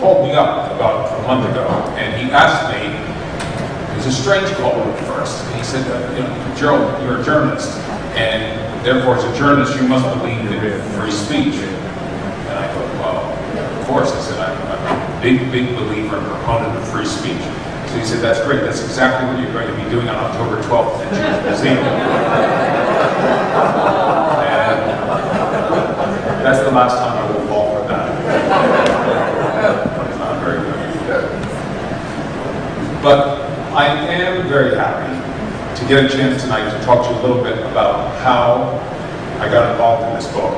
called me up about a month ago, and he asked me, it was a strange call at first. He said, you know, Gerald, you're a journalist, and therefore as a journalist you must believe in free speech. And I thought, well, of course. I said, I'm a big believer and proponent of free speech. So he said, that's great, that's exactly what you're going to be doing on October 12th at Jewish Museum. And that's the last time I will fall for that. It's not very good. But I am very happy to get a chance tonight to talk to you a little bit about how I got involved in this book.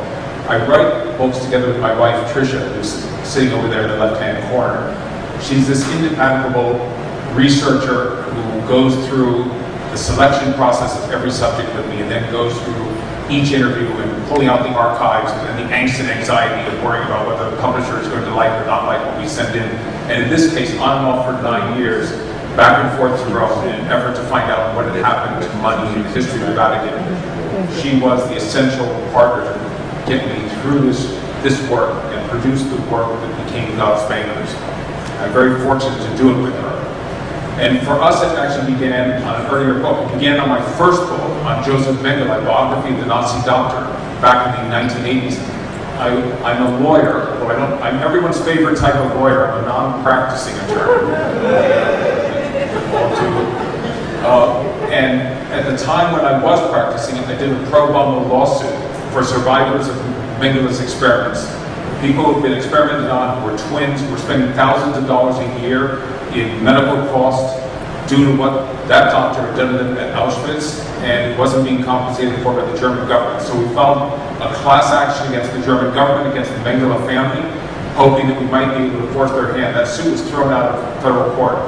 I write books together with my wife, Tricia, who's sitting over there in the left-hand corner. She's this indefatigable researcher who goes through the selection process of every subject with me and then goes through each interview and pulling out the archives and then the angst and anxiety of worrying about whether the publisher is going to like or not like what we send in. And in this case, on and off for 9 years, back and forth to Rome in an effort to find out what had happened to money in the history of the Vatican. She was the essential partner to get me through this work and produce the work that became God's Banglers. I'm very fortunate to do it with her. And for us, it actually began on an earlier book. It began on my first book on Joseph Mengele, a biography of the Nazi doctor, back in the 1980s. I'm a lawyer, although I'm everyone's favorite type of lawyer. I'm a non-practicing attorney. And at the time when I was practicing, I did a pro bono lawsuit for survivors of Mengele's experiments. People who have been experimented on, who were twins, who were spending thousands of dollars a year in medical costs due to what that doctor had done at Auschwitz, and it wasn't being compensated for by the German government. So we filed a class action against the German government, against the Mengele family, hoping that we might be able to force their hand. That suit was thrown out of federal court.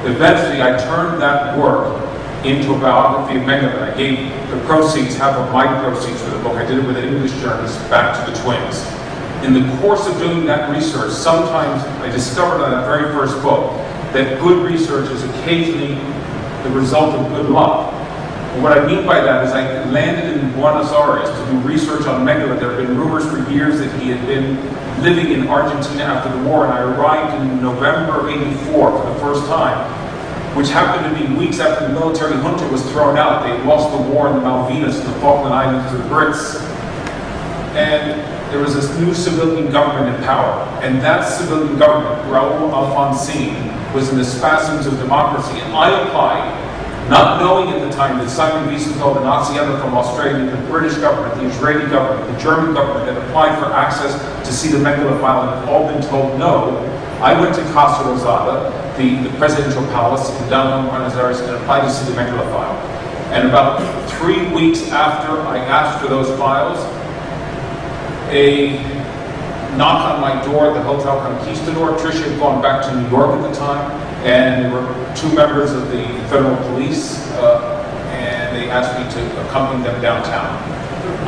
Eventually, I turned that work into a biography of Mengele. I gave the proceeds, half of my proceeds for the book. I did it with an English journalist, back to the twins. In the course of doing that research, sometimes I discovered on that very first book that good research is occasionally the result of good luck. And what I mean by that is I landed in Buenos Aires to do research on Mengele. There had been rumors for years that he had been living in Argentina after the war, and I arrived in November of '84 for the first time, which happened to be weeks after the military junta was thrown out. They lost the war in the Malvinas and the Falkland Islands to the Brits. And there was this new civilian government in power, and that civilian government, Raul Alfonsine, was in the spasms of democracy, and I applied, not knowing at the time that Simon Wiesenthal, the Nazi editor from Australia, the British government, the Israeli government, the German government had applied for access to see the Mengele file and had all been told no. I went to Casa Rosada, the presidential palace in downtown Buenos Aires, and applied to see the Mengele file. And about 3 weeks after I asked for those files, a knock on my door at the Hotel Conquistador. Tricia had gone back to New York at the time, and there were 2 members of the federal police, and they asked me to accompany them downtown.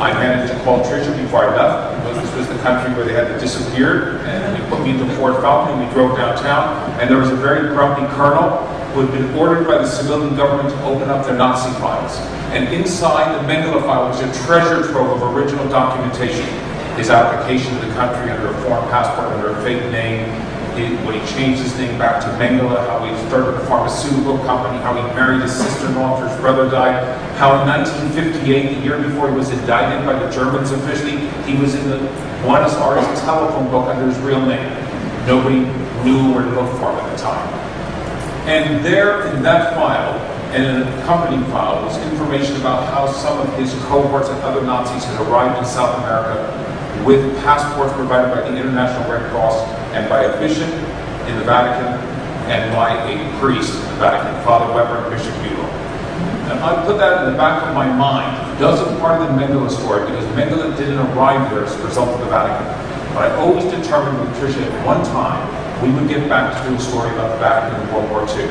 I managed to call Tricia before I left, because this was the country where they had disappeared, and they put me into Ford Falcon, and we drove downtown, and there was a very grumpy colonel who had been ordered by the civilian government to open up their Nazi files. And inside the Mengele file was a treasure trove of original documentation. His application to the country under a foreign passport under a fake name, when he changed his name back to Mengele, how he started a pharmaceutical company, how he married his sister-in-law after his brother died, how in 1958, the year before he was indicted by the Germans officially, he was in the Buenos Aires telephone book under his real name. Nobody knew where to look for him at the time. And there in that file, and in an accompanying file, was information about how some of his cohorts and other Nazis had arrived in South America with passports provided by the International Red Cross and by a bishop in the Vatican and by a priest in the Vatican, Father Weber and Bishop Bulow. And I put that in the back of my mind. It doesn't part of the Mengele story because Mengele didn't arrive there as a result of the Vatican. But I always determined with Tricia at one time we would get back to do a story about the Vatican in World War II.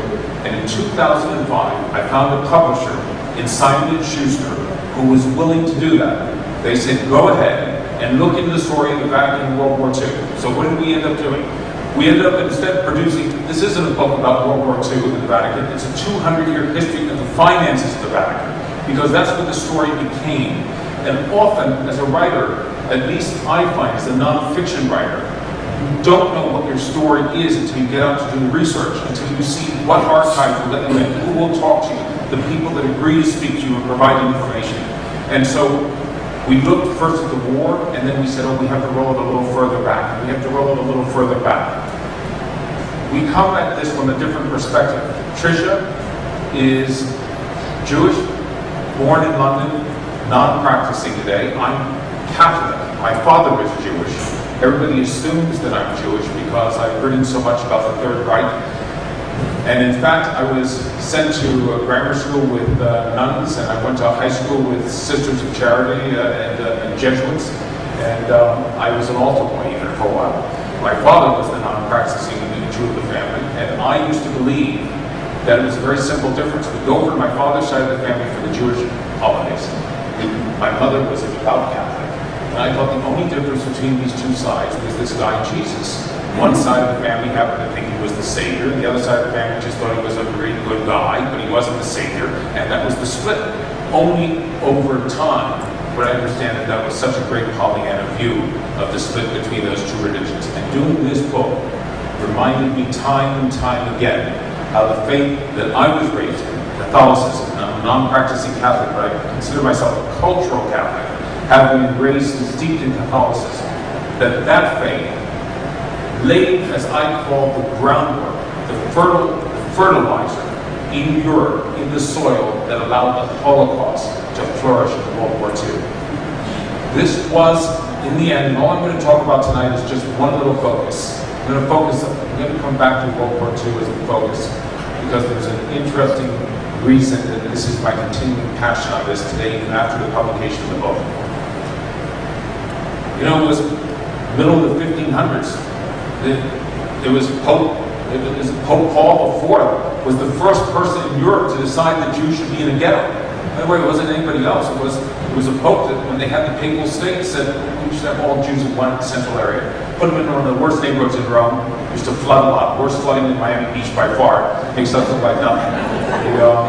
And in 2005, I found a publisher in Simon & Schuster who was willing to do that. They said, go ahead and look into the story of the Vatican in World War II. So what did we end up doing? We ended up instead producing, this isn't a book about World War II in the Vatican, it's a 200-year history of the finances of the Vatican, because that's what the story became. And often, as a writer, at least I find, as a non-fiction writer, You don't know what your story is until you get out to do the research, until you see what archives will let you in, who will talk to you, the people that agree to speak to you and provide information. And so we looked first at the war, and then we said, oh, we have to roll it a little further back. We have to roll it a little further back. We come at this from a different perspective. Tricia is Jewish, born in London, non-practicing today. I'm Catholic. My father was Jewish. Everybody assumes that I'm Jewish because I've written so much about the Third Reich. And in fact, I was sent to a grammar school with nuns, and I went to a high school with Sisters of Charity and Jesuits. And I was an altar boy even for a while. My father was the non-practicing Jew of the family, and I used to believe that it was a very simple difference. We go over to my father's side of the family for the Jewish holidays. My mother was a devout Catholic. And I thought the only difference between these two sides was this guy, Jesus. One side of the family happened to think he was the Savior. The other side of the family just thought he was a very good guy, but he wasn't the Savior. And that was the split. Only over time would I understand that that was such a great Pollyanna view of the split between those two religions. And doing this book reminded me time and time again how the faith that I was raised in, Catholicism, and I'm a non-practicing Catholic, but I consider myself a cultural Catholic, having been raised and steeped in Catholicism, that faith laid, as I call, the groundwork, the fertilizer in Europe, in the soil that allowed the Holocaust to flourish in World War II. This was, in the end, and all I'm going to talk about tonight is just one little focus. I'm going to come back to World War II as a focus, because there's an interesting reason that this is my continuing passion on this today, even after the publication of the book. You know, it was middle of the 1500s. There was Pope Paul IV was the first person in Europe to decide that Jews should be in a ghetto. By the way, it wasn't anybody else. It was a pope that, when they had the papal state, said we should have all Jews in one central area. Put them in one of the worst neighborhoods in Rome. Used to flood a lot. Worst flooding in Miami Beach by far. Makes us look like nothing. You know?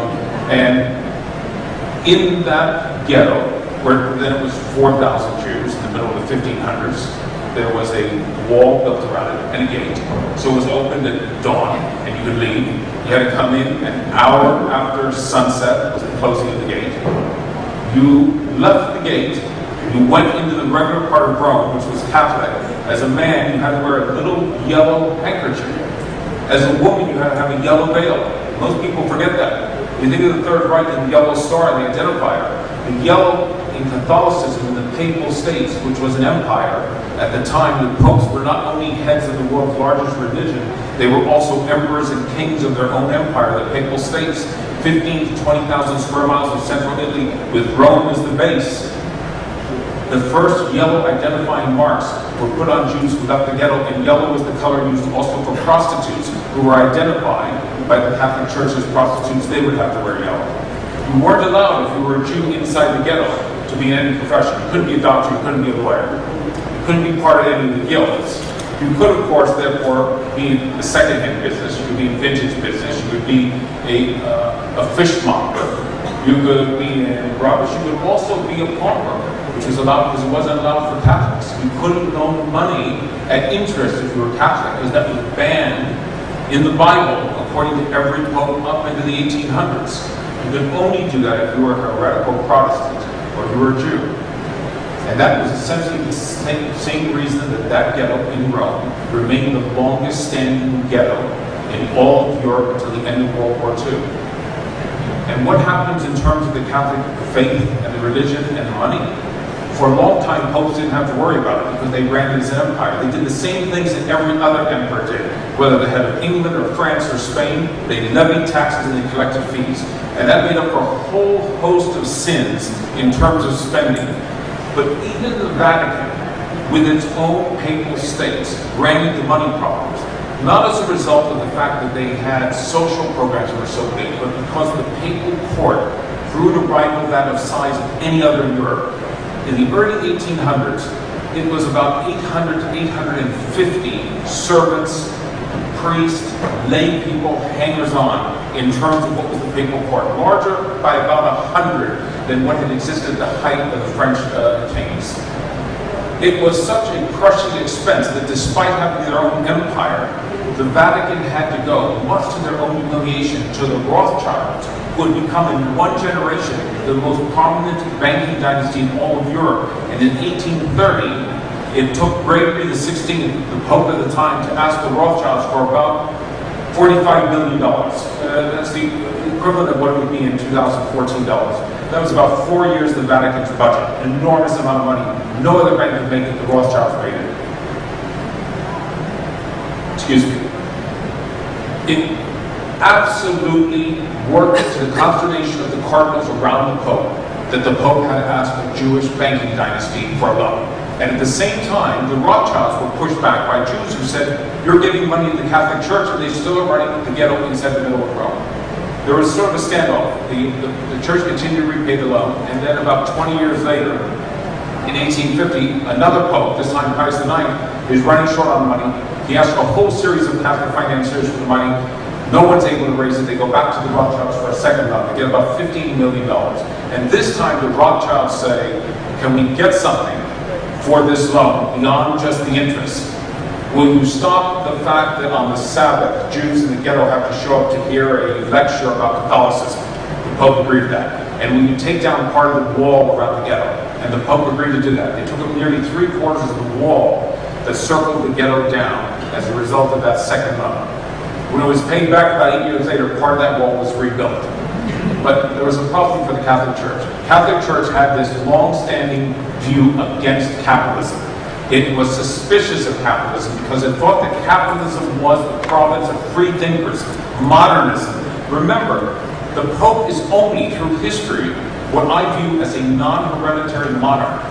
And in that ghetto, where then it was 4,000 Jews in the middle of the 1500s, there was a wall built around it and a gate. So it was opened at dawn, and you could leave. You had to come in an hour after sunset, was the closing of the gate. You left the gate, you went into the regular part of Rome, which was Catholic. As a man, you had to wear a little yellow handkerchief. As a woman, you had to have a yellow veil. Most people forget that. You think of the Third Reich and the yellow star, the identifier. The yellow in Catholicism in the papal states, which was an empire, at the time the popes were not only heads of the world's largest religion, they were also emperors and kings of their own empire, the papal states. 15 to 20,000 square miles of central Italy, with Rome as the base. The first yellow identifying marks were put on Jews who left the ghetto, and yellow was the color used also for prostitutes who were identified by the Catholic Church as prostitutes. They would have to wear yellow. You weren't allowed, if you were a Jew inside the ghetto, to be in any profession. You couldn't be a doctor, you couldn't be a lawyer. You couldn't be part of any of the guilds. You could, of course, therefore, be in the second-hand business. You could be in vintage business. You could be a fishmonger. You could be in rubbish. You could also be a pawnbroker, which was allowed because it wasn't allowed for Catholics. You couldn't loan money at interest if you were Catholic, because that was banned in the Bible, according to every pope up into the 1800s. You could only do that if you were a heretical Protestant or you were a Jew. And that was essentially the same reason that ghetto in Rome remained the longest standing ghetto in all of Europe until the end of World War II. And what happens in terms of the Catholic faith and the religion and the money? For a long time, popes didn't have to worry about it because they ran it as an empire. They did the same things that every other emperor did. Whether the head of England or France or Spain, they levied taxes and they collected fees. And that made up for a whole host of sins in terms of spending. But even the Vatican, with its own papal states, ran into money problems. Not as a result of the fact that they had social programs that were so big, but because the papal court grew to rival that of size of any other in Europe. In the early 1800s, it was about 800 to 850 servants, priests, lay people, hangers-on, in terms of what was the papal court. Larger by about 100 than what had existed at the height of the French kings. It was such a crushing expense that despite having their own empire, the Vatican had to go, much to their own humiliation, to the Rothschilds, who had become in one generation the most prominent banking dynasty in all of Europe. And in 1830, it took Gregory XVI, the Pope at the time, to ask the Rothschilds for about $45 million. That's the equivalent of what it would be in 2014 dollars. That was about 4 years of the Vatican's budget. An enormous amount of money. No other bank could make it. The Rothschilds made it. Excuse me. It absolutely worked to the consternation of the cardinals around the Pope that the Pope had asked a Jewish banking dynasty for a loan. And at the same time, the Rothschilds were pushed back by Jews who said, you're giving money to the Catholic Church, and they still are running the ghetto inside the middle of Rome. There was sort of a standoff. The church continued to repay the loan, and then about 20 years later, in 1850, another pope, this time Pius IX, is running short on money. He asks a whole series of Catholic financiers for the money. No one's able to raise it. They go back to the Rothschilds for a second loan. They get about $15 million. And this time the Rothschilds say, can we get something for this loan beyond just the interest? Will you stop the fact that on the Sabbath, Jews in the ghetto have to show up to hear a lecture about Catholicism? The Pope agreed to that. And will you take down part of the wall around the ghetto? And the Pope agreed to do that. They took up nearly 3/4 of the wall that circled the ghetto down as a result of that second loan. When it was paid back about 8 years later, part of that wall was rebuilt. But there was a problem for the Catholic Church. The Catholic Church had this long-standing view against capitalism. It was suspicious of capitalism because it thought that capitalism was the province of free thinkers, modernism. Remember, the Pope is only, through history, what I view as a non-hereditary monarch.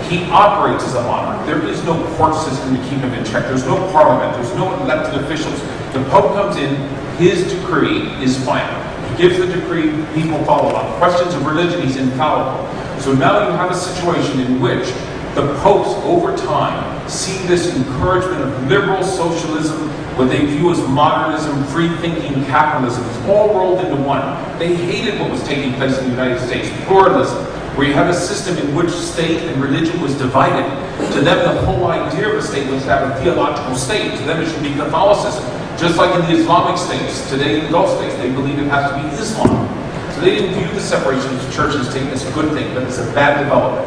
He operates as a monarch. There is no court system to keep him in check. There's no parliament. There's no elected officials. The Pope comes in, his decree is final. He gives the decree, people follow on. Questions of religion, he's infallible. So now you have a situation in which the popes, over time, see this encouragement of liberal socialism, what they view as modernism, free-thinking capitalism. It's all rolled into one. They hated what was taking place in the United States, pluralism, where you have a system in which state and religion was divided. To them, the whole idea of a state was to have a theological state. To them, it should be Catholicism. Just like in the Islamic states, today in the Gulf states, they believe it has to be Islam. So they didn't view the separation of church and state as a good thing, but as a bad development.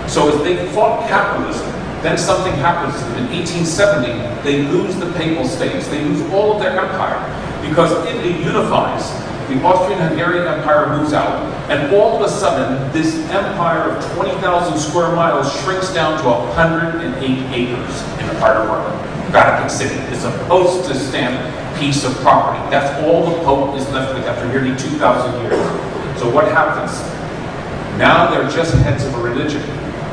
So as they fought capitalism, then something happens to them. In 1870, they lose the papal states. They lose all of their empire because Italy unifies. The Austrian-Hungarian Empire moves out, and all of a sudden, this empire of 20,000 square miles shrinks down to 108 acres in the heart of Rome. Vatican City is a postage-stamp piece of property. That's all the Pope is left with after nearly 2,000 years. So what happens? Now they're just heads of a religion.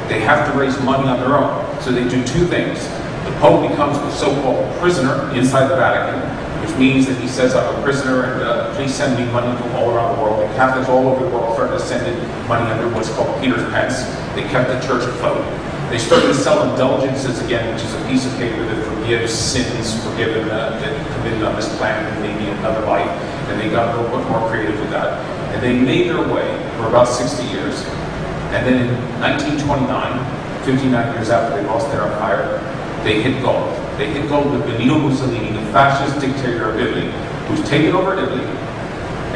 They have to raise money on their own. So they do two things. The Pope becomes the so-called prisoner inside the Vatican, which means that he says, I'm a prisoner and please send me money from all around the world. And Catholics all over the world started to send in money under what's called Peter's pence. They kept the church afloat. They started to sell indulgences again, which is a piece of paper that forgives sins forgiven that committed on this planet and maybe in another life. And they got a little bit more creative with that. And they made their way for about 60 years. And then in 1929, 59 years after they lost their empire, they hit gold. They hit gold with Benito Mussolini, the fascist dictator of Italy, who's taken over Italy.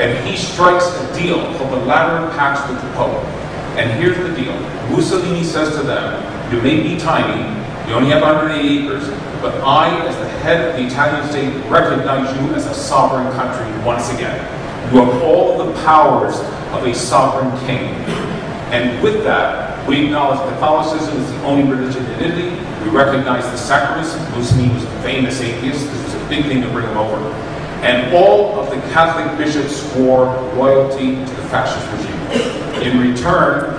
And he strikes a deal called the Lateran Pact with the Pope. And here's the deal. Mussolini says to them, you may be tiny, you only have 180 acres, but I, as the head of the Italian state, recognize you as a sovereign country once again. You have all the powers of a sovereign king. And with that, we acknowledge Catholicism is the only religion in Italy. We recognize the sacraments. Mussolini was a famous atheist. This was a big thing to bring him over. And all of the Catholic bishops swore loyalty to the fascist regime. In return,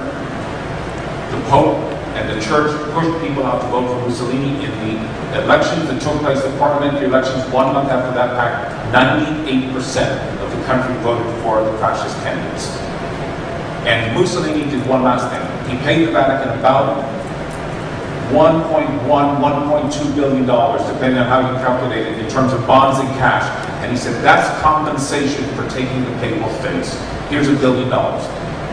the Pope and the Church pushed people out to vote for Mussolini in the elections that took place, the parliamentary elections 1 month after that pact. 98% of the country voted for the fascist candidates. And Mussolini did one last thing. He paid the Vatican about $1.1, $1.2 billion, depending on how you calculate it, in terms of bonds and cash. And he said, that's compensation for taking the papal states. Here's $1 billion.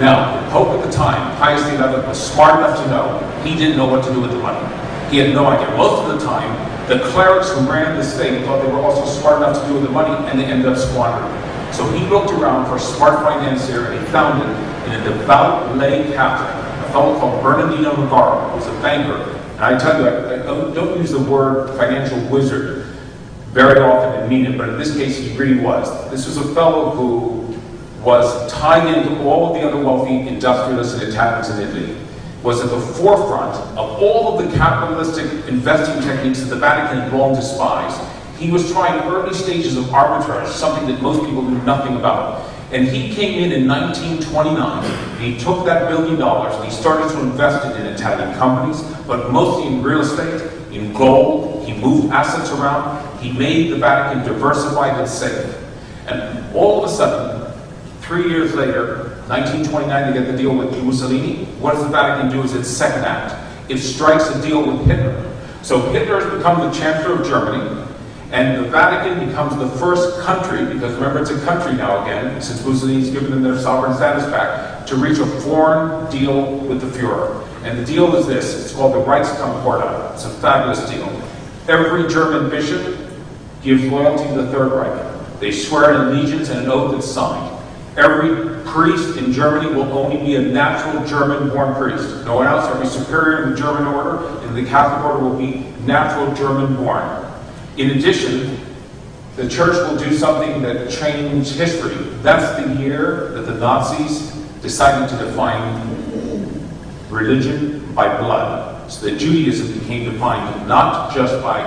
Now, the Pope at the time, Pius XI, was smart enough to know he didn't know what to do with the money. He had no idea. Most of the time, the clerics who ran the state thought they were also smart enough to do with the money, and they ended up squandering it. So he looked around for a smart financier, and he found it in a devout lay Catholic, a fellow called Bernardino Navarro, who was a banker. And I tell you, I don't use the word financial wizard very often and mean it, but in this case he really was. This was a fellow who was tied into all of the other wealthy industrialists and Italians in Italy, was at the forefront of all of the capitalistic investing techniques that the Vatican had long despised. He was trying early stages of arbitrage, something that most people knew nothing about. And he came in 1929, and he took that $1 billion, and he started to invest it in Italian companies, but mostly in real estate, in gold. He moved assets around. He made the Vatican diversified and safe. And all of a sudden, 3 years later, 1929, they get the deal with Mussolini. What does the Vatican do as its second act? It strikes a deal with Hitler. So Hitler has become the Chancellor of Germany, and the Vatican becomes the first country, because remember it's a country now again, since Mussolini's given them their sovereign status back, to reach a foreign deal with the Fuhrer. And the deal is this, it's called the Reichskonkordat. It's a fabulous deal. Every German bishop gives loyalty to the Third Reich. They swear an allegiance and an oath that's signed. Every priest in Germany will only be a natural German-born priest. No one else, every superior in the German order, in the Catholic order, will be natural German-born. In addition, the church will do something that changed history. That's the year that the Nazis decided to define religion by blood. So that Judaism became defined not just by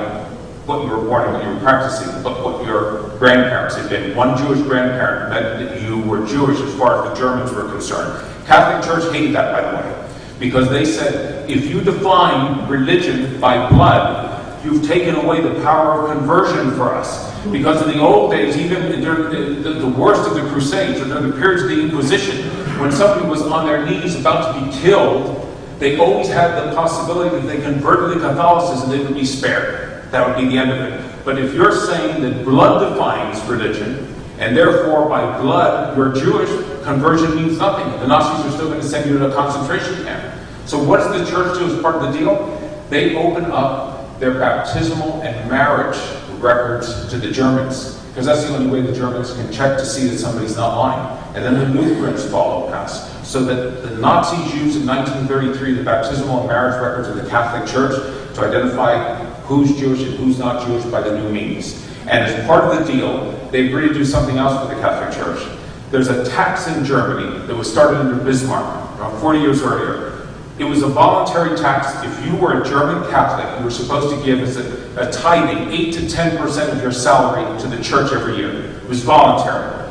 what you were born and what you were practicing, but what your grandparents had been. One Jewish grandparent meant that you were Jewish as far as the Germans were concerned. Catholic Church hated that, by the way, because they said, if you define religion by blood, you've taken away the power of conversion for us. Because in the old days, even during the worst of the Crusades, or during the periods of the Inquisition, when somebody was on their knees about to be killed, they always had the possibility that they converted to Catholicism, they would be spared. That would be the end of it. But if you're saying that blood defines religion, and therefore by blood you're Jewish, conversion means nothing. The Nazis are still going to send you to a concentration camp. So what does the church do as part of the deal? They open up their baptismal and marriage records to the Germans, because that's the only way the Germans can check to see that somebody's not lying. And then the Lutherans follow past. So that the Nazis used in 1933 the baptismal and marriage records of the Catholic Church to identify who's Jewish and who's not Jewish by the new means. And as part of the deal, they agreed to do something else with the Catholic Church. There's a tax in Germany that was started under Bismarck, around 40 years earlier. It was a voluntary tax. If you were a German Catholic, you were supposed to give as a tithing 8 to 10% of your salary to the church every year. It was voluntary.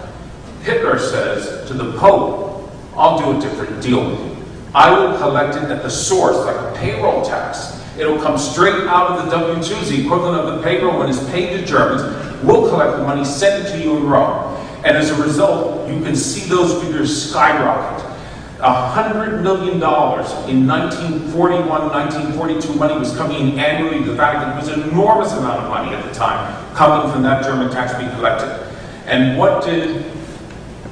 Hitler says to the Pope, I'll do a different deal with you. I will collect it at the source, like a payroll tax. It'll come straight out of the W-2s, the equivalent of the payroll when it's paid to Germans. We'll collect the money, send it to you in Rome. And as a result, you can see those figures skyrocket. $100 million in 1941, 1942 money was coming in annually to the Vatican. It was an enormous amount of money at the time coming from that German tax being collected. And what did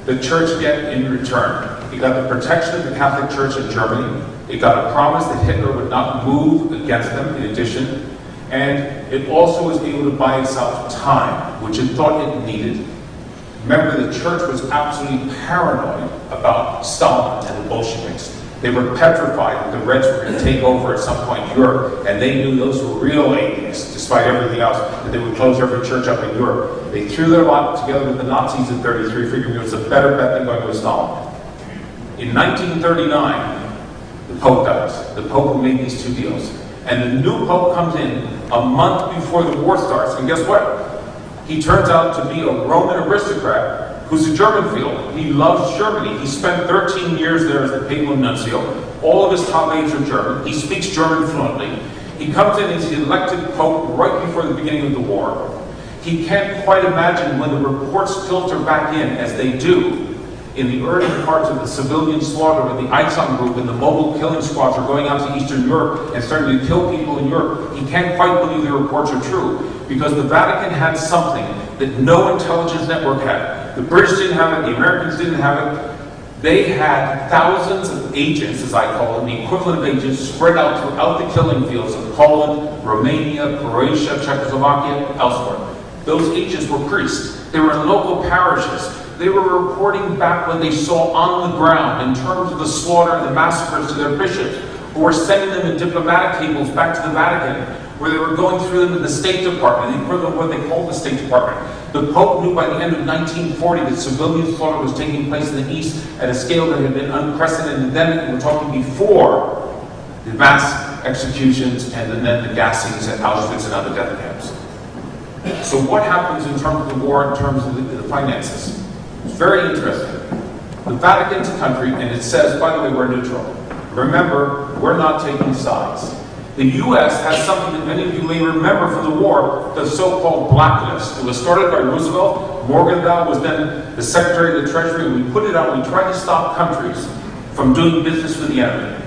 the church get in return? It got the protection of the Catholic Church in Germany. It got a promise that Hitler would not move against them, in addition. And it also was able to buy itself time, which it thought it needed. Remember, the church was absolutely paranoid about Stalin and the Bolsheviks. They were petrified that the Reds were going to take over at some point in Europe, and they knew those were real atheists, despite everything else, that they would close every church up in Europe. They threw their lot together with the Nazis in '33, figuring it was a better bet than going with Stalin. In 1939, the Pope dies. The Pope who made these two deals. And the new Pope comes in a month before the war starts, and guess what? He turns out to be a Roman aristocrat who's a German-field. He loves Germany. He spent 13 years there as the papal nuncio. All of his top aides are German. He speaks German fluently. He comes in and he's elected Pope right before the beginning of the war. He can't quite imagine when the reports filter back in, as they do, in the early parts of the civilian slaughter when the Einsamm group and the mobile killing squads are going out to Eastern Europe and starting to kill people in Europe. He can't quite believe the reports are true, because the Vatican had something that no intelligence network had. The British didn't have it, the Americans didn't have it. They had thousands of agents, as I call them, the equivalent of agents, spread out throughout the killing fields of Poland, Romania, Croatia, Czechoslovakia, elsewhere. Those agents were priests. They were in local parishes. They were reporting back what they saw on the ground in terms of the slaughter and the massacres to their bishops, who were sending them in diplomatic cables back to the Vatican, where they were going through them in the State Department, the equivalent of what they called the State Department. The Pope knew by the end of 1940 that civilian slaughter was taking place in the East at a scale that had been unprecedented then. We're talking before the mass executions and then the gassings at Auschwitz and other death camps. So what happens in terms of the war, in terms of the finances? It's very interesting. The Vatican's a country, and it says, by the way, we're neutral. Remember, we're not taking sides. The U.S. has something that many of you may remember from the war, the so-called blacklist. It was started by Roosevelt. Morgenthau was then the Secretary of the Treasury, and we put it out. We tried to stop countries from doing business with the enemy.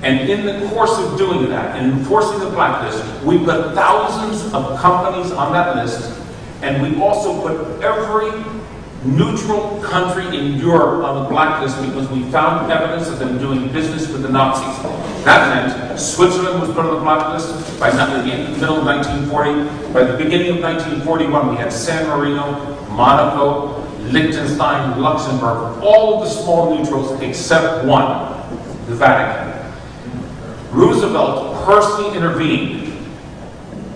And in the course of doing that, and enforcing the blacklist, we put thousands of companies on that list, and we also put every neutral country in Europe on the blacklist because we found evidence of them doing business with the Nazis. That meant Switzerland was put on the blacklist by the middle of 1940. By the beginning of 1941, we had San Marino, Monaco, Liechtenstein, Luxembourg, all of the small neutrals except one, the Vatican. Roosevelt personally intervened.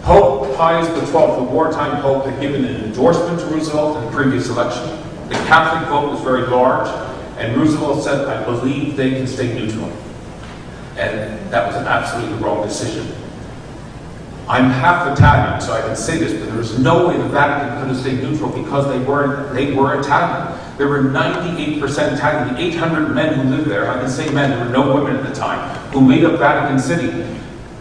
Pope Pius XII, the wartime pope, had given an endorsement to Roosevelt in the previous election. The Catholic vote was very large, and Roosevelt said, I believe they can stay neutral. And that was an absolutely wrong decision. I'm half Italian, so I can say this, but there was no way the Vatican could have stayed neutral because they were Italian. There were 98% Italian. The 800 men who lived there, I can say men, there were no women at the time, who made up Vatican City.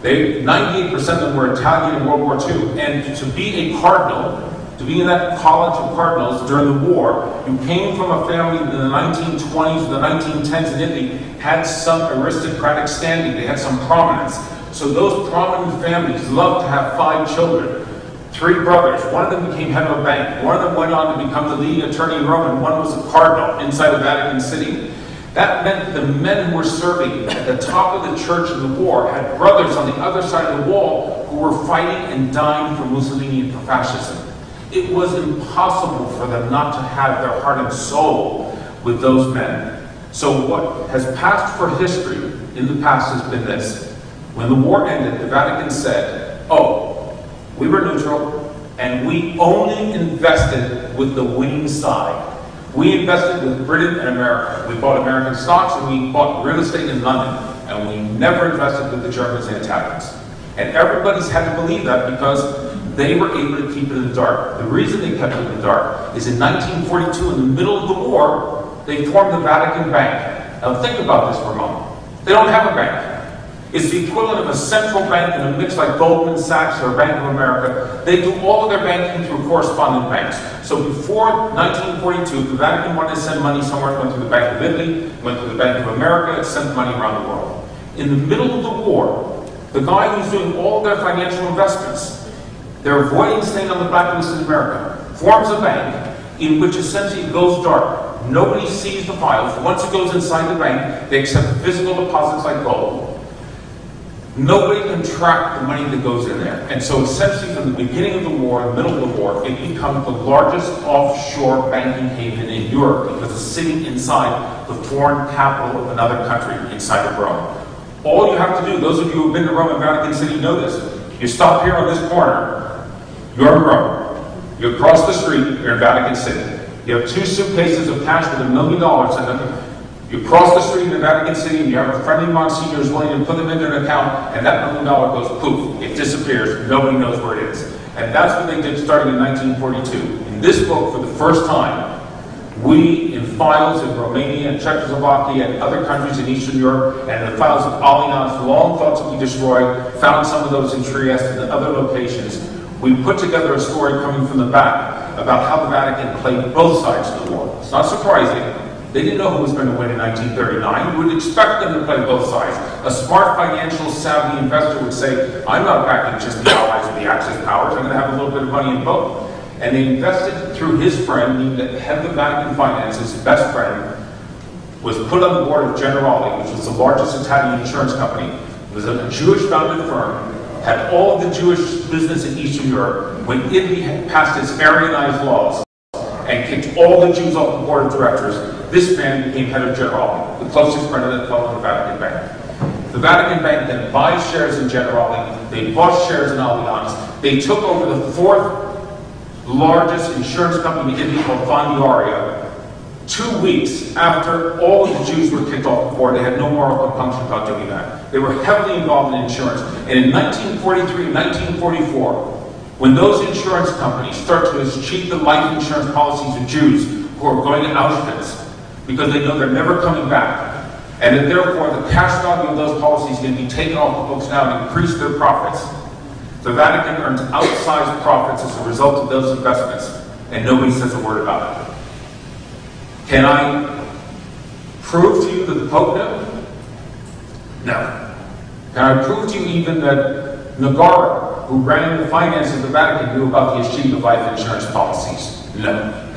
98% of them were Italian in World War II. And to be a cardinal, to be in that college of cardinals during the war, you came from a family in the 1920s or the 1910s in Italy, had some aristocratic standing, they had some prominence. So those prominent families loved to have 5 children, 3 brothers. One of them became head of a bank. One of them went on to become the leading attorney in Rome, and one was a cardinal inside of Vatican City. That meant the men who were serving at the top of the church in the war had brothers on the other side of the wall who were fighting and dying for Mussolini and for fascism. It was impossible for them not to have their heart and soul with those men. So what has passed for history in the past has been this. When the war ended, the Vatican said, oh, we were neutral, and we only invested with the winning side. We invested with Britain and America. We bought American stocks, and we bought real estate in London, and we never invested with the Germans and Italians. And everybody's had to believe that because they were able to keep it in the dark. The reason they kept it in the dark is in 1942, in the middle of the war, they formed the Vatican Bank. Now think about this for a moment. They don't have a bank. It's the equivalent of a central bank in a mix like Goldman Sachs or Bank of America. They do all of their banking through correspondent banks. So before 1942, the Vatican wanted to send money somewhere. It went to the Bank of Italy, went to the Bank of America, it sent money around the world. In the middle of the war, the guy who's doing all their financial investments, they're avoiding staying on the blacklist in America, forms a bank in which essentially it goes dark. Nobody sees the files. Once it goes inside the bank, they accept physical deposits like gold. Nobody can track the money that goes in there. And so essentially from the beginning of the war, the middle of the war, it becomes the largest offshore banking haven in Europe because it's sitting inside the foreign capital of another country, inside of Rome. All you have to do, those of you who have been to Rome and Vatican City know this, you stop here on this corner, you're in Rome. You cross the street, you're in Vatican City. You have 2 suitcases of cash with $1 million in them. You cross the street in Vatican City and you have a friendly Monsignor who's willing to put them into an account, and that $1 million goes poof, it disappears, nobody knows where it is. And that's what they did starting in 1942. In this book, for the first time, we, in files in Romania and Czechoslovakia and other countries in Eastern Europe, and in the files of Allianz, long thought to be destroyed, found some of those in Trieste and other locations. We put together a story coming from the back about how the Vatican played both sides of the war. It's not surprising. They didn't know who was going to win in 1939. You would expect them to play both sides. A smart, financial, savvy investor would say, I'm not backing just the Allies or the Axis powers. I'm going to have a little bit of money in both. And they invested through his friend, the head of the Vatican finances, his best friend, was put on the board of Generali, which was the largest Italian insurance company. It was a Jewish-founded firm, had all of the Jewish business in Eastern Europe, when Italy had passed its Aryanized laws and kicked all the Jews off the board of directors. This man became head of Generali, the closest friend of the Vatican Bank. The Vatican Bank then buys shares in Generali, they bought shares in Allianz, they took over the fourth largest insurance company in Italy called Fondiaria. 2 weeks after all of the Jews were kicked off the board, they had no moral compunction about doing that. They were heavily involved in insurance. And in 1943, 1944, when those insurance companies start to eschew the life insurance policies of Jews who are going to Auschwitz because they know they're never coming back, and that therefore the cash value of those policies can be taken off the books now and increase their profits, the Vatican earns outsized profits as a result of those investments, and nobody says a word about it. Can I prove to you that the Pope knew? No. Can I prove to you even that Nagara, who ran the finances of the Vatican, knew about the issue of life insurance policies? No.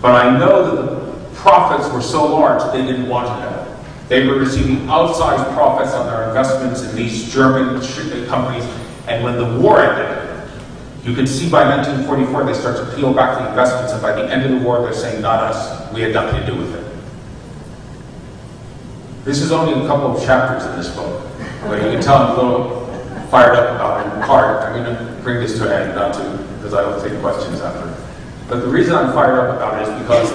But I know that the profits were so large that they didn't want to know. They were receiving outsized profits on their investments in these German companies, and when the war ended, you could see by 1944 they start to peel back the investments, and by the end of the war they're saying, not us, we had nothing to do with it. This is only a couple of chapters in this book, but you can tell I'm a little fired up about it in part. I'm going to bring this to an end, not to, because I will take questions after. But the reason I'm fired up about it is because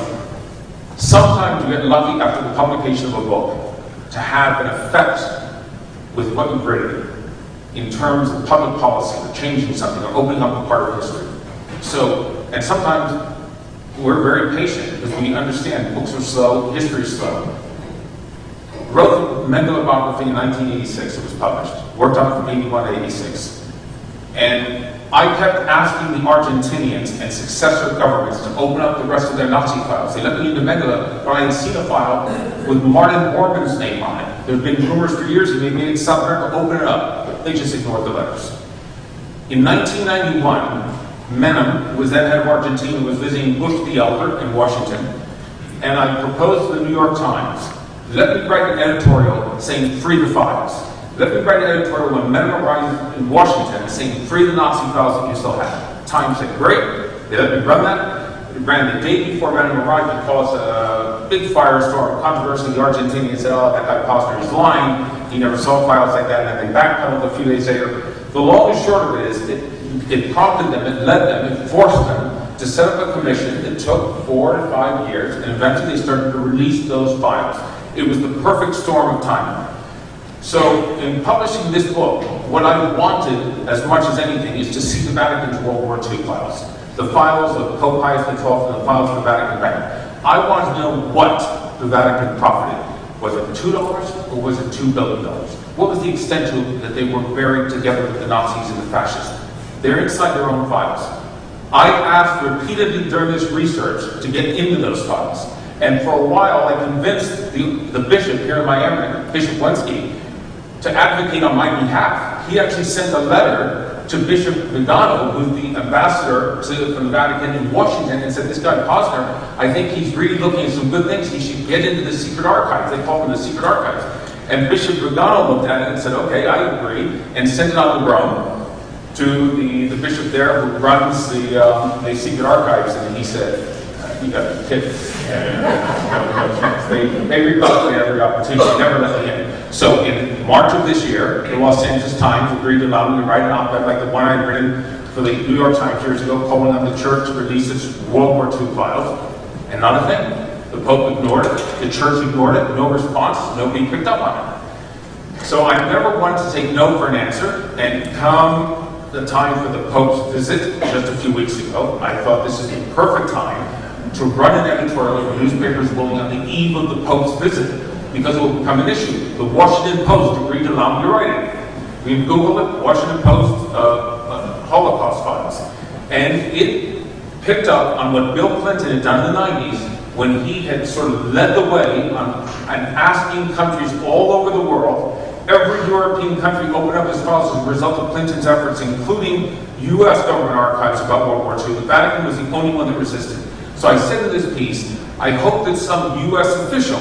sometimes you get lucky after the publication of a book to have an effect with what you've written in terms of public policy, or changing something, or opening up a part of history. So, and sometimes we're very patient because we understand books are slow, history is slow. Wrote the Mendele biography in 1986, it was published. Worked on it from 81 to 86. And I kept asking the Argentinians and successor governments to open up the rest of their Nazi files. They let me into Mendele, but I had seen a file with Martin Bormann's name on it. There have been rumors for years that they made South America open it up. They just ignored the letters. In 1991, Menem, who was then head of Argentina, was visiting Bush the Elder in Washington, and I proposed to the New York Times, let me write an editorial saying free the files. Let me write an editorial when Menem arrived in Washington saying free the Nazi files that you still have. Time said, great. They let me run that. It ran the day before Menem arrived. It caused a big firestorm, controversy. The Argentinians said, oh, that guy Posner is lying. He never saw files like that, and then they backpedaled a few days later. The long and short of it is, it prompted them, it led them, it forced them to set up a commission that took 4 to 5 years, and eventually they started to release those files. It was the perfect storm of timing. So, in publishing this book, what I wanted, as much as anything, is to see the Vatican's World War II files. The files of Pope Pius XII and the files of the Vatican Bank. I wanted to know what the Vatican profited. Was it $2 or was it $2 billion? What was the extent to it that they were buried together with the Nazis and the fascists? They're inside their own files. I asked repeatedly during this research to get into those files. And for a while, I convinced the bishop here in Miami, Bishop Wensky, to advocate on my behalf. He actually sent a letter to Bishop Vigano, who's the ambassador from the Vatican in Washington, and said, this guy Posner, I think he's really looking at some good things. He should get into the secret archives. They call them the secret archives. And Bishop Vigano looked at it and said, okay, I agree, and sent it on to Rome to the bishop there who runs the secret archives, and he said, you got to be kidding. They rebuffed every opportunity, never let me in. So in March of this year, the Los Angeles Times agreed to allow me to write an op-ed like the one I had written for the New York Times years ago, calling on the church to release its World War II files, and not a thing. The Pope ignored it, the church ignored it, no response, nobody picked up on it. So I never wanted to take no for an answer, and come the time for the Pope's visit just a few weeks ago, I thought this is the perfect time to run an editorial in newspapers willing on the eve of the Pope's visit, because it will become an issue. The Washington Post agreed to allow me to write it. We can Google it, Washington Post Holocaust files. And it picked up on what Bill Clinton had done in the 90s when he had sort of led the way on asking countries all over the world, every European country opened up its files as a result of Clinton's efforts, including U.S. government archives about World War II. The Vatican was the only one that resisted. So I said in this piece, I hope that some U.S. official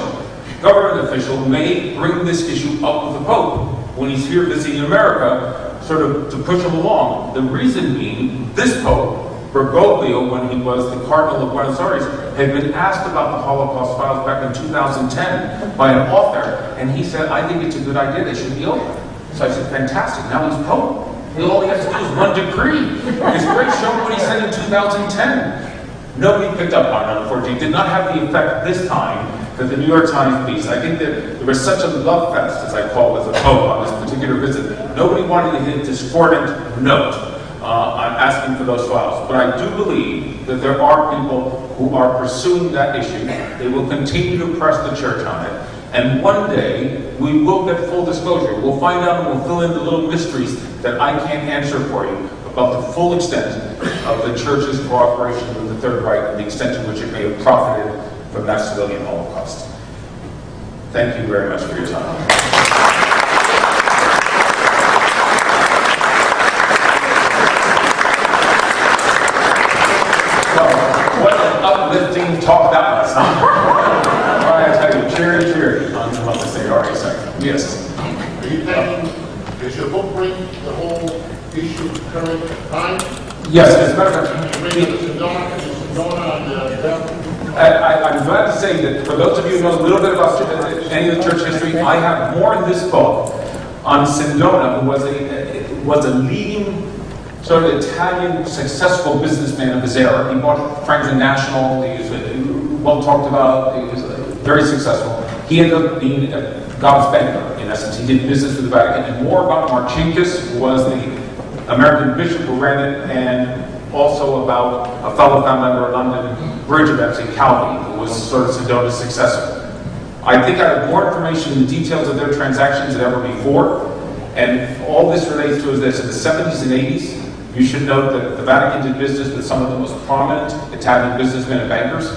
government official may bring this issue up with the Pope when he's here visiting America, sort of to push him along. The reason being, this Pope, Bergoglio, when he was the Cardinal of Buenos Aires, had been asked about the Holocaust files back in 2010 by an author, and he said, I think it's a good idea, they should be open. So I said, fantastic, now he's Pope. All he has to do is one decree. It's great, show him what he said in 2010. Nobody picked up on it, unfortunately. It did not have the effect this time that the New York Times piece. I think that there was such a love fest, as I call it, with the Pope on this particular visit. Nobody wanted to hit a discordant note on asking for those files. But I do believe that there are people who are pursuing that issue. They will continue to press the church on it. And one day, we will get full disclosure. We'll find out and we'll fill in the little mysteries that I can't answer for you about the full extent of the church's cooperation with the Third Reich and the extent to which it may have profited from that civilian Holocaust. Thank you very much for your time. What an uplifting talk that was, huh? All right, I tell you, cheery on the state already second. Yes. Are you thinking, does your book bring the whole issue current time? Yes, as a matter of fact, I'm glad to say that for those of you who know a little bit about any of the church history, I have more in this book on Sindona, who was a leading sort of Italian successful businessman of his era. He bought Franklin National, he was well talked about, he was very successful. He ended up being God's banker, in essence. He did business with the Vatican. And more about Marcinkus, who was the American bishop who ran it, and also about a fellow found member of London Bridge of actually Calvi, who was sort of Sindona's successor. I think I have more information in the details of their transactions than ever before, and all this relates to is this. In the 70s and 80s, you should note that the Vatican did business with some of the most prominent Italian businessmen and bankers.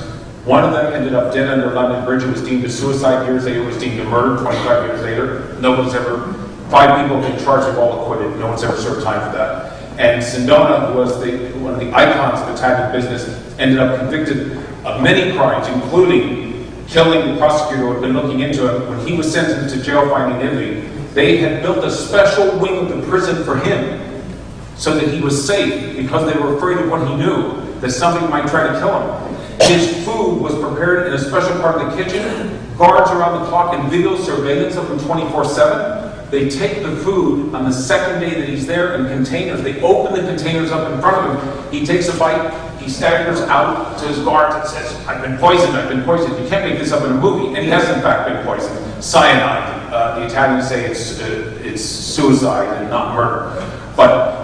One of them ended up dead under London Bridge. It was deemed a suicide years later. It was deemed a murder 25 years later. Nobody's ever, 5 people have been charged, of all acquitted. No one's ever served time for that. And Sindona, who was one of the icons of Italian business, ended up convicted of many crimes, including killing the prosecutor who had been looking into it. When he was sentenced to jail finding in Italy, they had built a special wing of the prison for him so that he was safe, because they were afraid of what he knew, that somebody might try to kill him. His food was prepared in a special part of the kitchen, guards around the clock and video surveillance of him 24/7. They take the food on the second day that he's there in containers. They open the containers up in front of him. He takes a bite. He staggers out to his guards and says, I've been poisoned, I've been poisoned. You can't make this up in a movie. And he has in fact been poisoned. Cyanide. The Italians say it's suicide and not murder. But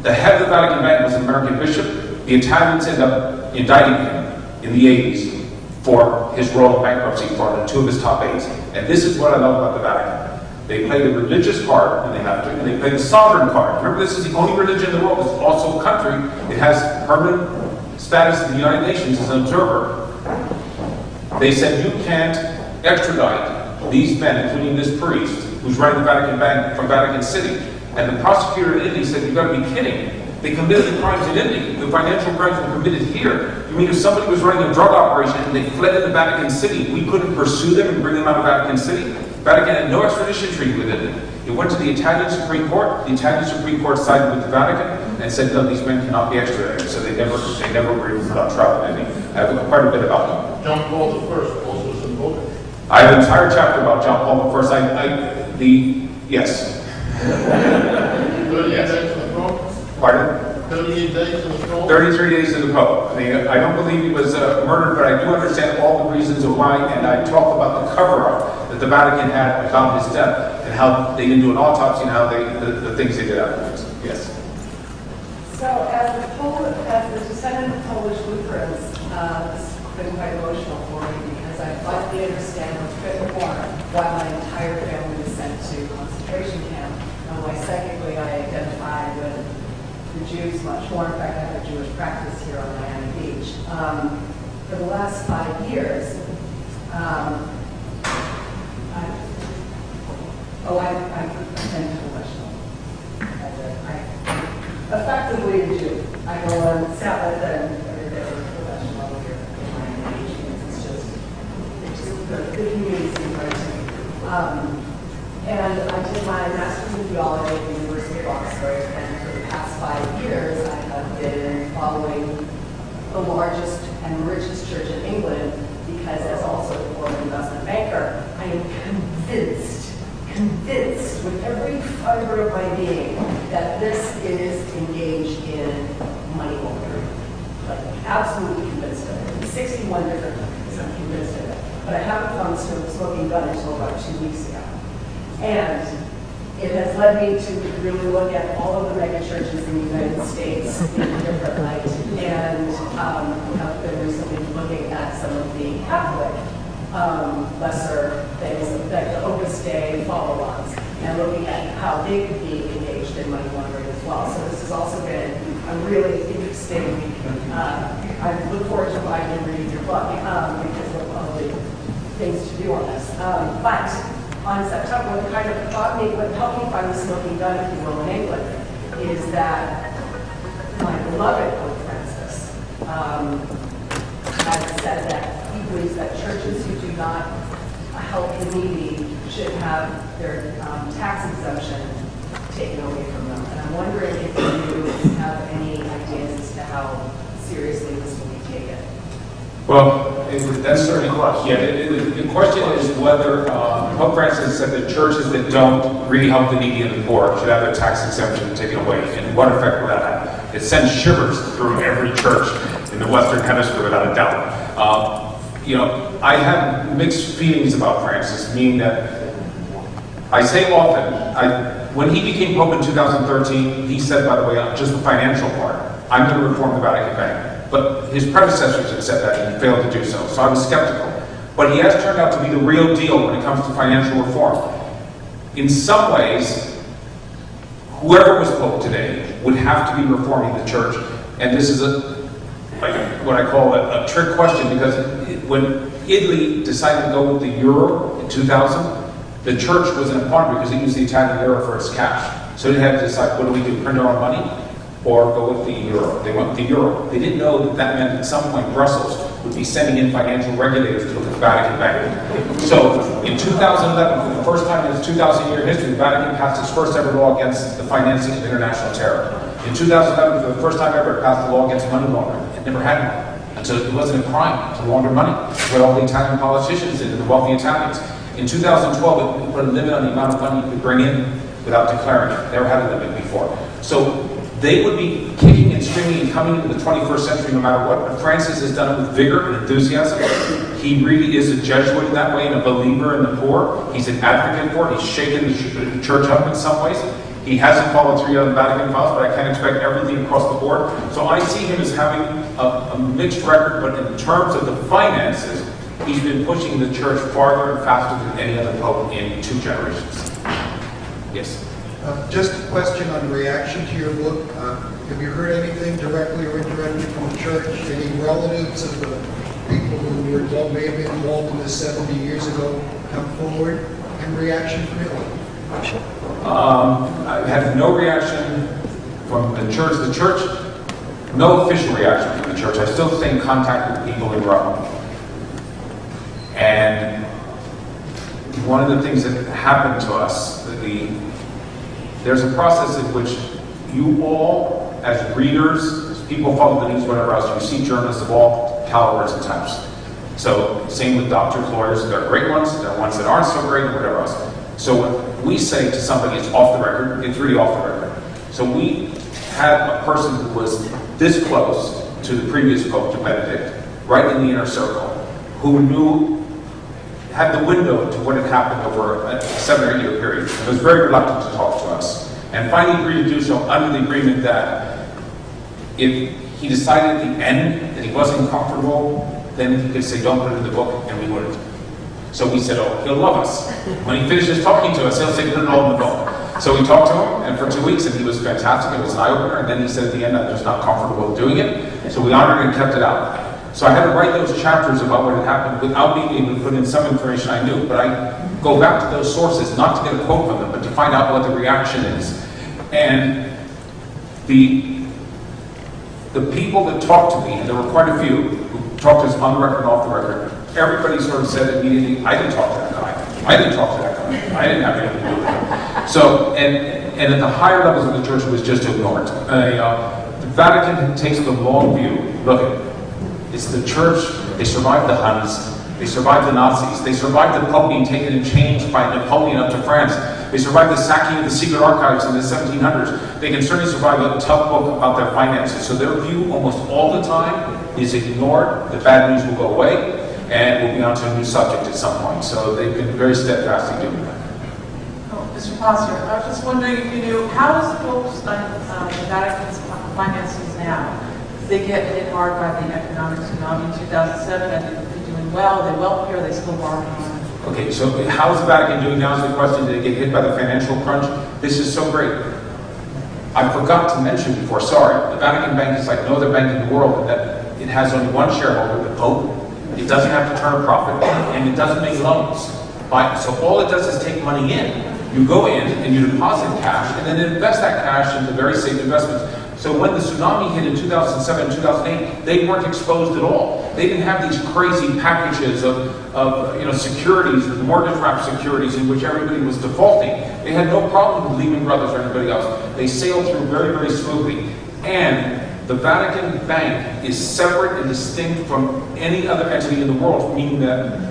the head of the Vatican Bank was an American bishop. The Italians end up indicting him in the 80s for his role in bankruptcy fraud and 2 of his top aides. And this is what I love about the Vatican. They play the religious card, and they have to, and they play the sovereign card. Remember, this is the only religion in the world. It's also a country. It has permanent status in the United Nations as an observer. They said you can't extradite these men, including this priest, who's running the Vatican Bank from Vatican City. And the prosecutor in Italy said, you've got to be kidding. They committed the crimes in Italy. The financial crimes were committed here. You mean if somebody was running a drug operation and they fled into Vatican City, we couldn't pursue them and bring them out of Vatican City? Vatican had no extradition treaty with Italy. It went to the Italian Supreme Court. The Italian Supreme Court sided with the Vatican and said, no, these men cannot be extradited. So they never agreed without trial in Italy. I have quite a bit about them. John Paul I also was involved. I have an entire chapter about John Paul I. Yes. 38 days in the Pope? Pardon? 38 days in the Pope? 33 days in the Pope. I don't believe he was murdered, but I do understand all the reasons why, and I talk about the cover-up that the Vatican had about his death, and how they didn't do an autopsy, and how the things they did afterwards. Yes. So as the descendant of Polish Lutherans, this has been quite emotional for me, because I finally understand a bit more why my entire family was sent to concentration camp, and why psychically I identify with the Jews much more. In fact, I have a Jewish practice here on Miami Beach. For the last 5 years, I'm emotional. I'm effectively a Jew. I go on Sabbath and every day professional here in Miami Beach. It's just the community And I did my master's in theology at the University of Oxford, and for the past 5 years, I have been following the largest and richest church in England, because as also a former investment banker, I am convinced with every fiber of my being that this is engaged in money laundering. Like, absolutely convinced of it. 61 different countries, I'm convinced of it. But I haven't found the smoking gun until about 2 weeks ago. And it has led me to really look at all of the mega churches in the United States in a different light. And I've been recently looking at some of the Catholic lesser things, like the Opus Dei follow-ons, and looking at how they could be engaged in money laundering as well. So this has also been a really interesting, I look forward to buying and reading your book, because of all the things to do on this. But on September, what kind of got me, what helped me find the smoking gun, if you will, in England, is that my beloved Pope Francis has said that he believes that churches who do not help the needy should have their tax exemption taken away from them. And I'm wondering if you have any ideas as to how seriously this will be taken. Well, that's certainly the question is whether Pope Francis said that churches that don't really help the needy and the poor should have their tax exemption taken away. And what effect will that have? It sends shivers through every church in the Western Hemisphere, without a doubt. I have mixed feelings about Francis, meaning that I say often, when he became Pope in 2013, he said, by the way, just the financial part, I'm going to reform the Vatican Bank. But his predecessors had said that, and he failed to do so. So I was skeptical. But he has turned out to be the real deal when it comes to financial reform. In some ways, whoever was Pope today would have to be reforming the church. And this is what I call a trick question, because when Italy decided to go with the euro in 2000, the church was in a quandary because it used the Italian euro for its cash. So they had to decide, what do we do, print our own money or go with the euro? They went with the euro. They didn't know that that meant at some point Brussels would be sending in financial regulators to look at the Vatican Bank. So in 2011, for the first time in its 2,000-year history, the Vatican passed its first ever law against the financing of international terror. In 2011, for the first time ever, it passed a law against money laundering. It never had one. And so it wasn't a crime to launder money. That's what all the Italian politicians did, the wealthy Italians. In 2012, it put a limit on the amount of money you could bring in without declaring it. Never had a limit before. So they would be kicking and screaming and coming into the 21st century no matter what. But Francis has done it with vigor and enthusiasm. He really is a Jesuit in that way and a believer in the poor. He's an advocate for it. He's shaken the church up in some ways. He hasn't followed through on the Vatican files, but I can't expect everything across the board. So I see him as having a mixed record, but in terms of the finances, he's been pushing the church farther and faster than any other pope in 2 generations. Yes? Just a question on reaction to your book. Have you heard anything directly or indirectly from the church? Any relatives of the people who were involved, may have been involved in this 70 years ago, come forward in reaction from Italy? I've had no reaction from the church. The church, no official reaction from the church. I still stay in contact with people in Rome. And one of the things that happened to us, there's a process in which you all, as readers, as people follow the news, whatever else, you see journalists of all calibers and types. So same with doctors, lawyers. There are great ones, there are ones that aren't so great, and whatever else. So what we say to somebody is off the record, it's really off the record. So we had a person who was this close to the previous Pope, to Benedict, right in the inner circle, who had the window to what had happened over a 7 or 8 year period, and was very reluctant to talk to us. And finally agreed to do so under the agreement that if he decided at the end that he wasn't comfortable, then he could say, don't put it in the book, and we wouldn't. So we said, oh, he'll love us. When he finishes talking to us, he'll say, put it all in the book. So we talked to him, and for 2 weeks, and he was fantastic. It was an eye-opener. And then he said at the end, I'm just not comfortable with doing it. So we honored and kept it out. So I had to write those chapters about what had happened without being able to put in some information I knew. But I go back to those sources, not to get a quote from them, but to find out what the reaction is. And the people that talked to me, and there were quite a few who talked to us on the record and off the record, everybody sort of said immediately, I didn't talk to that guy. I didn't talk to that guy. I didn't have anything to do with it. So, and at the higher levels of the church, it was just ignored. The Vatican takes the long view. Look, it's the church. They survived the Huns. They survived the Nazis. They survived the Pope being taken in chains by Napoleon up to France. They survived the sacking of the secret archives in the 1700s. They can certainly survive a tough book about their finances. So their view almost all the time is ignored. The bad news will go away, and we'll be on to a new subject at some point. So they've been very steadfast in doing that. Oh, Mr. Posner, I was just wondering if you knew, how is the Pope's the Vatican's finances now? They get hit hard by the economic tsunami in 2007, and they're doing well, they're wealthier, they still borrow money. Okay, so how is the Vatican doing now is the question. Did they get hit by the financial crunch? This is so great. I forgot to mention before, sorry, the Vatican Bank is like no other bank in the world in that it has only one shareholder, the Pope. It doesn't have to turn a profit, and it doesn't make loans. So all it does is take money in. You go in and you deposit cash, and then invest that cash into very safe investments. So when the tsunami hit in 2007, 2008, they weren't exposed at all. They didn't have these crazy packages of securities, mortgage-wrapped securities in which everybody was defaulting. They had no problem with Lehman Brothers or anybody else. They sailed through very, very smoothly. And the Vatican Bank is separate and distinct from any other entity in the world, meaning that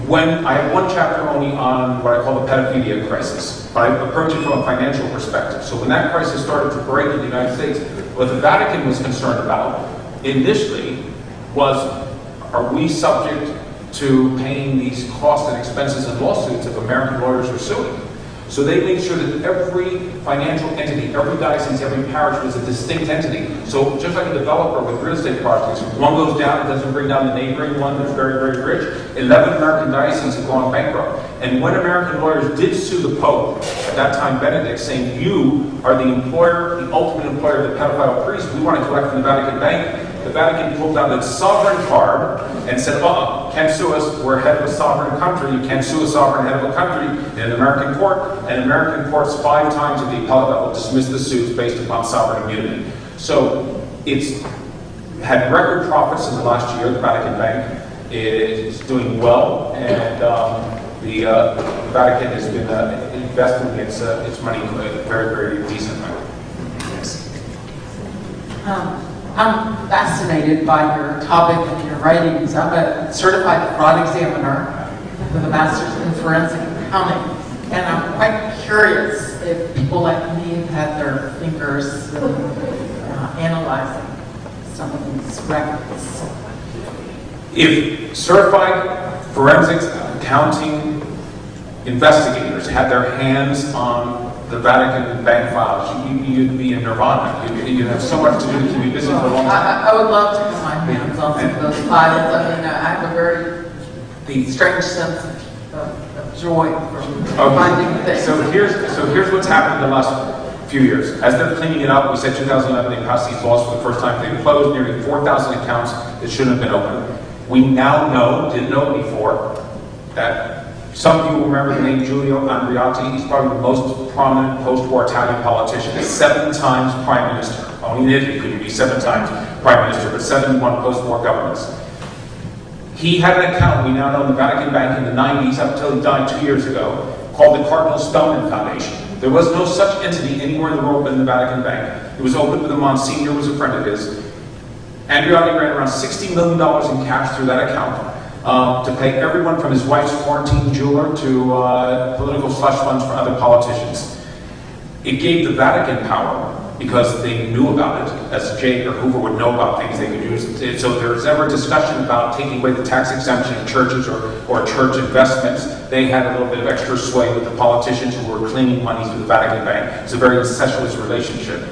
when I have one chapter only on what I call the pedophilia crisis, but I approach it from a financial perspective. So when that crisis started to break in the United States, what the Vatican was concerned about initially was, are we subject to paying these costs and expenses and lawsuits if American lawyers are suing? So they made sure that every financial entity, every diocese, every parish was a distinct entity. So just like a developer with real estate projects, one goes down, it doesn't bring down the neighboring one that's very, very rich. 11 American dioceses have gone bankrupt. And when American lawyers did sue the Pope, at that time Benedict, saying, you are the employer, the ultimate employer of the pedophile priest, we want to collect from the Vatican Bank, the Vatican pulled out its sovereign card and said, can't sue us, we're head of a sovereign country, you can't sue a sovereign head of a country in an American court, and American courts 5 times at the appellate level dismissed the suits based upon sovereign immunity. So it's had record profits in the last year, the Vatican Bank. It's doing well, and the Vatican has been investing its money very, very decently. I'm fascinated by your topic and your writings. I'm a certified fraud examiner with a master's in forensic accounting, and I'm quite curious if people like me have had their fingers analyzing some of these records. If certified forensics accounting investigators had their hands on the Vatican Bank files, you'd be in nirvana. You'd have so much to do to keep you busy for a long time. I would love to get my hands on some of those files. I mean, I have a very strange sense of joy from finding things. So here's what's happened in the last few years. As they're cleaning it up, we said 2011 they passed these laws for the first time. They closed nearly 4,000 accounts that shouldn't have been open. We now know, didn't know before, that some of you will remember the name Giulio Andreotti. He's probably the most prominent post-war Italian politician. 7 times prime minister. Only in Italy could he be 7 times prime minister, but 71 post-war governments. He had an account, we now know, in the Vatican Bank in the 90s, up until he died 2 years ago, called the Cardinal Stoneman Foundation. There was no such entity anywhere in the world but in the Vatican Bank. It was opened with a Monsignor who was a friend of his. Andreotti ran around $60 million in cash through that account. To pay everyone from his wife's Florentine jeweler to political slush funds for other politicians. It gave the Vatican power because they knew about it, as Jay or Hoover would know about things they could use it. So if there's ever a discussion about taking away the tax exemption of churches or church investments, they had a little bit of extra sway with the politicians who were cleaning money through the Vatican Bank. It's a very incestuous relationship.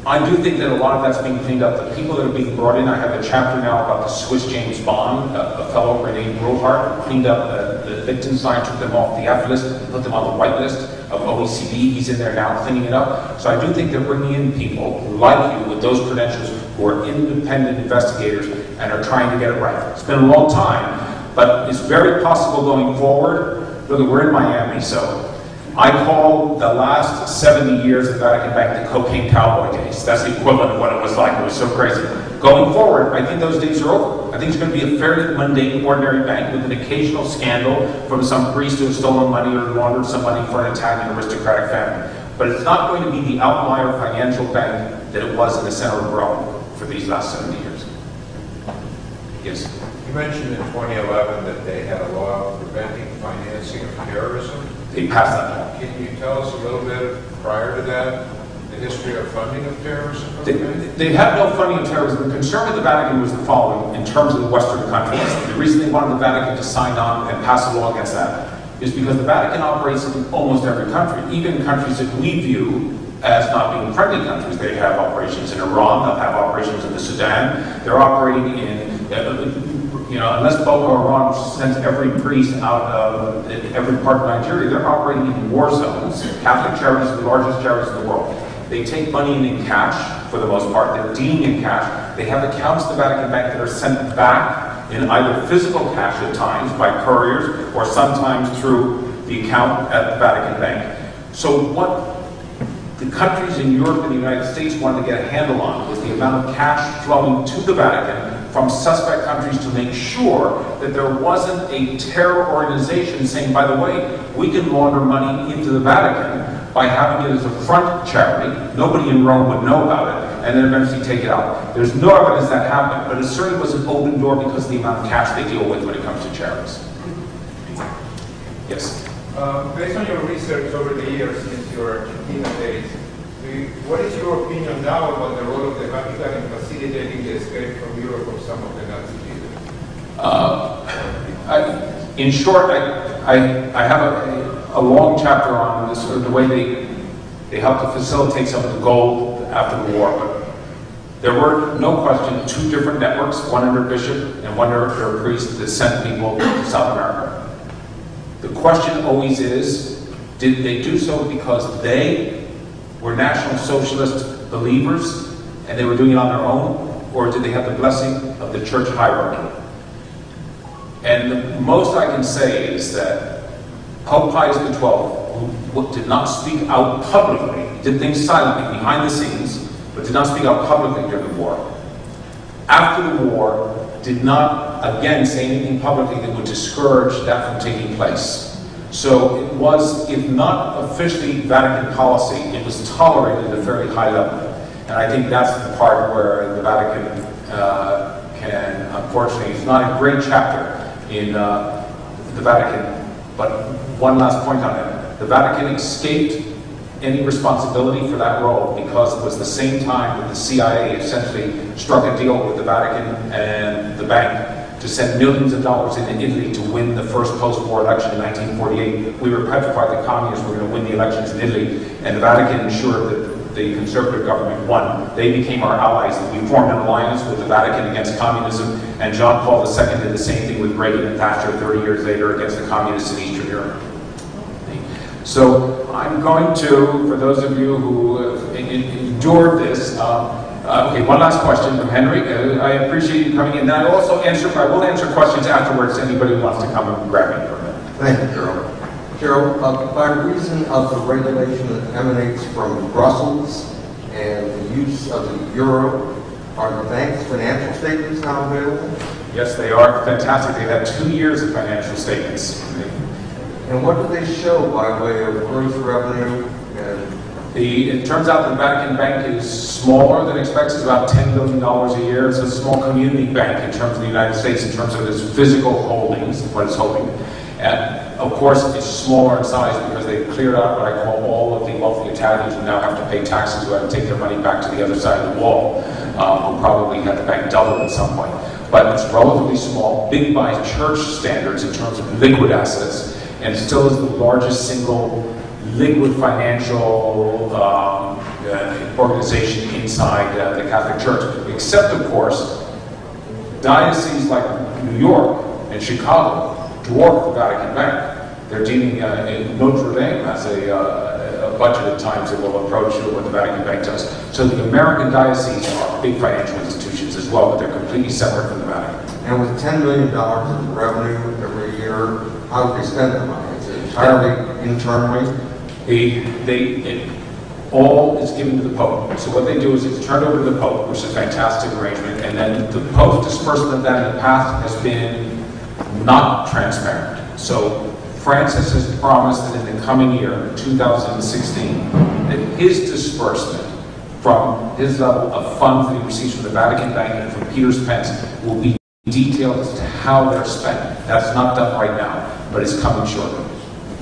I do think that a lot of that's being cleaned up. The people that are being brought in, I have a chapter now about the Swiss James Bond, a fellow named Rohart, cleaned up the Liechtenstein, took them off the F list, put them on the white list of OECD. He's in there now cleaning it up. So I do think they're bringing in people like you with those credentials who are independent investigators and are trying to get it right. It's been a long time, but it's very possible going forward. Look, we're in Miami, so I call the last 70 years of the Vatican Bank the cocaine cowboy days. That's the equivalent of what it was like. It was so crazy. Going forward, I think those days are over. I think it's going to be a fairly mundane, ordinary bank with an occasional scandal from some priest who has stolen money or laundered some money for an Italian aristocratic family. But it's not going to be the outlier financial bank that it was in the center of Rome for these last 70 years. Yes? You mentioned in 2011 that they had a law preventing financing of terrorism. They passed that law. Can you tell us a little bit prior to that, the history of funding of terrorism? They had no funding of terrorism. The concern of the Vatican was the following in terms of the Western countries. The reason they wanted the Vatican to sign on and pass a law against that is because the Vatican operates in almost every country, even countries that we view as not being friendly countries. They have operations in Iran, they'll have operations in the Sudan, they're operating in, unless Boko Haram sends every priest out of every part of Nigeria, they're operating in war zones. Catholic charities are the largest charities in the world. They take money in cash, for the most part. They're dealing in cash. They have accounts at the Vatican Bank that are sent back in either physical cash at times by couriers or sometimes through the account at the Vatican Bank. So what the countries in Europe and the United States wanted to get a handle on was the amount of cash flowing to the Vatican from suspect countries to make sure that there wasn't a terror organization saying, by the way, we can launder money into the Vatican by having it as a front charity. Nobody in Rome would know about it, and then eventually take it out. There's no evidence that happened, but it certainly was an open door because of the amount of cash they deal with when it comes to charities. Yes? Based on your research over the years since your Argentina days, what is your opinion now about the role of the Vatican in facilitating the escape from Europe of some of the Nazi leaders? In short, I have a long chapter on this, the way they helped to facilitate some of the gold after the war. But there were, no question, two different networks, one under bishop and one under a priest that sent people to South America. The question always is, did they do so because they were National Socialist believers and they were doing it on their own, or did they have the blessing of the church hierarchy? And the most I can say is that Pope Pius XII, who did not speak out publicly, did things silently behind the scenes, but did not speak out publicly during the war. After the war, did not again say anything publicly that would discourage that from taking place. So it was, if not officially Vatican policy, it was tolerated at a fairly high level. And I think that's the part where the Vatican can, unfortunately, it's not a great chapter in the Vatican, but one last point on it. The Vatican escaped any responsibility for that role because it was the same time that the CIA essentially struck a deal with the Vatican and the bank to send millions of dollars into Italy to win the first post-war election in 1948. We were petrified that communists were going to win the elections in Italy, and the Vatican ensured that the conservative government won. They became our allies. We formed an alliance with the Vatican against communism, and John Paul II did the same thing with Reagan and Thatcher 30 years later against the communists in Eastern Europe. So I'm going to, for those of you who endured this, okay, one last question from Henry. I appreciate you coming in. And I will answer questions afterwards to anybody who wants to come and grab me for a minute. Thank you, Gerald. Gerald, by reason of the regulation that emanates from Brussels and the use of the euro, are the bank's financial statements now available? Yes, they are fantastic. They've had 2 years of financial statements. And what do they show by way of gross revenue? It turns out the Vatican Bank is smaller than expected. It's about $10 billion a year. It's a small community bank in terms of the United States, in terms of its physical holdings, what it's holding. And of course, it's smaller in size because they've cleared out what I call all of the wealthy Italians who now have to pay taxes, who have to take their money back to the other side of the wall, who probably had the bank double at some point. But it's relatively small, big by church standards in terms of liquid assets, and still is the largest single liquid financial organization inside the Catholic Church. Except, of course, dioceses like New York and Chicago dwarf the Vatican Bank. They're dealing in Notre Dame has a budget at times that will approach what the Vatican Bank does. So the American dioceses are big financial institutions as well, but they're completely separate from the Vatican. And with $10 million in revenue every year, how do they spend the money? Is it entirely internally? all is given to the Pope. So what they do is it's turned over to the Pope, which is a fantastic arrangement, and then the Pope's disbursement of that in the past has been not transparent. So Francis has promised that in the coming year, 2016, that his disbursement from his level of funds that he receives from the Vatican Bank and from Peter's Pence will be detailed as to how they're spent. That's not done right now, but it's coming shortly.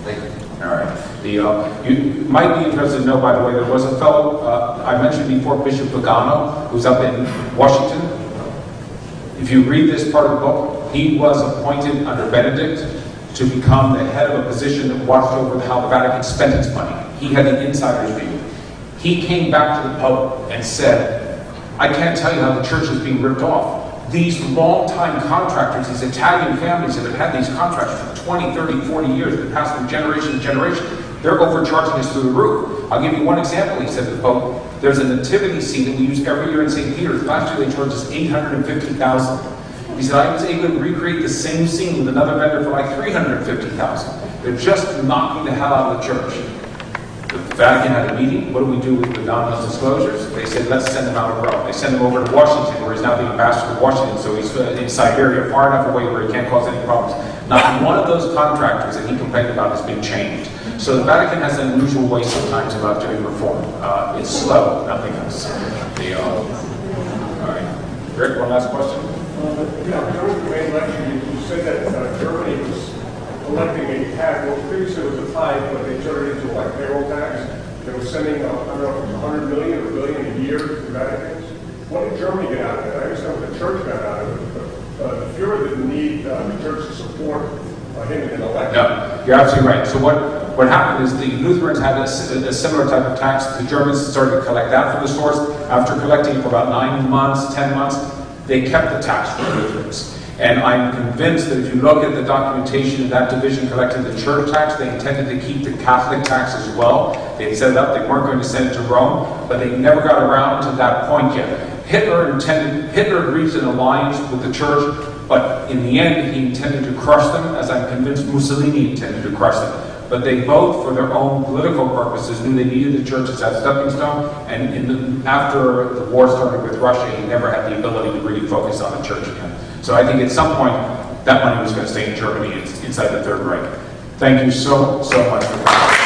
Thank you. All right. You might be interested to know, by the way, there was a fellow, I mentioned before, Bishop Pagano, who's up in Washington. If you read this part of the book, he was appointed under Benedict to become the head of a position that watched over how the Vatican spent its money. He had the insider's view. He came back to the Pope and said, I can't tell you how the church is being ripped off. These long-time contractors, these Italian families that have had these contracts for 20, 30, 40 years, that pass from generation to generation, they're overcharging us through the roof. I'll give you one example, he said to the Pope. There's a nativity scene that we use every year in St. Peter's. Last year they charged us $850,000. He said, I was able to recreate the same scene with another vendor for like $350,000. They're just knocking the hell out of the church. The Vatican had a meeting. What do we do with the anonymous disclosures? They said, let's send him out of Rome. They sent him over to Washington, where he's now the ambassador to Washington, so he's in Siberia, far enough away where he can't cause any problems. Not one of those contractors that he complained about has been changed. So the Vatican has an unusual way sometimes about doing reform. It's slow, nothing else. All right. Rick, one last question? During the main lecture, you said that Germany was collecting a tax. Well, previously it was a tithe, but they turned it into like payroll tax. They were sending, I don't know if it was 100 million or a billion a year to the Vatican. What did Germany get out of it? I understand what the church got out of it, but the Fuhrer didn't need the church to support him in an election. No, you're absolutely right. So what happened is the Lutherans had a similar type of tax. The Germans started to collect that from the source. After collecting for about 9 months, 10 months, they kept the tax for the Lutherans. And I'm convinced that if you look at the documentation of that division collecting the church tax, they intended to keep the Catholic tax as well. They had set it up, they weren't going to send it to Rome, but they never got around to that point yet. Hitler reached an alliance with the church, but in the end he intended to crush them, as I'm convinced Mussolini intended to crush them. But they both, for their own political purposes, knew they needed the church as that stepping stone, and after the war started with Russia, he never had the ability to really focus on the church again. So I think at some point, that money was going to stay in Germany inside the Third Reich. Thank you so much for coming.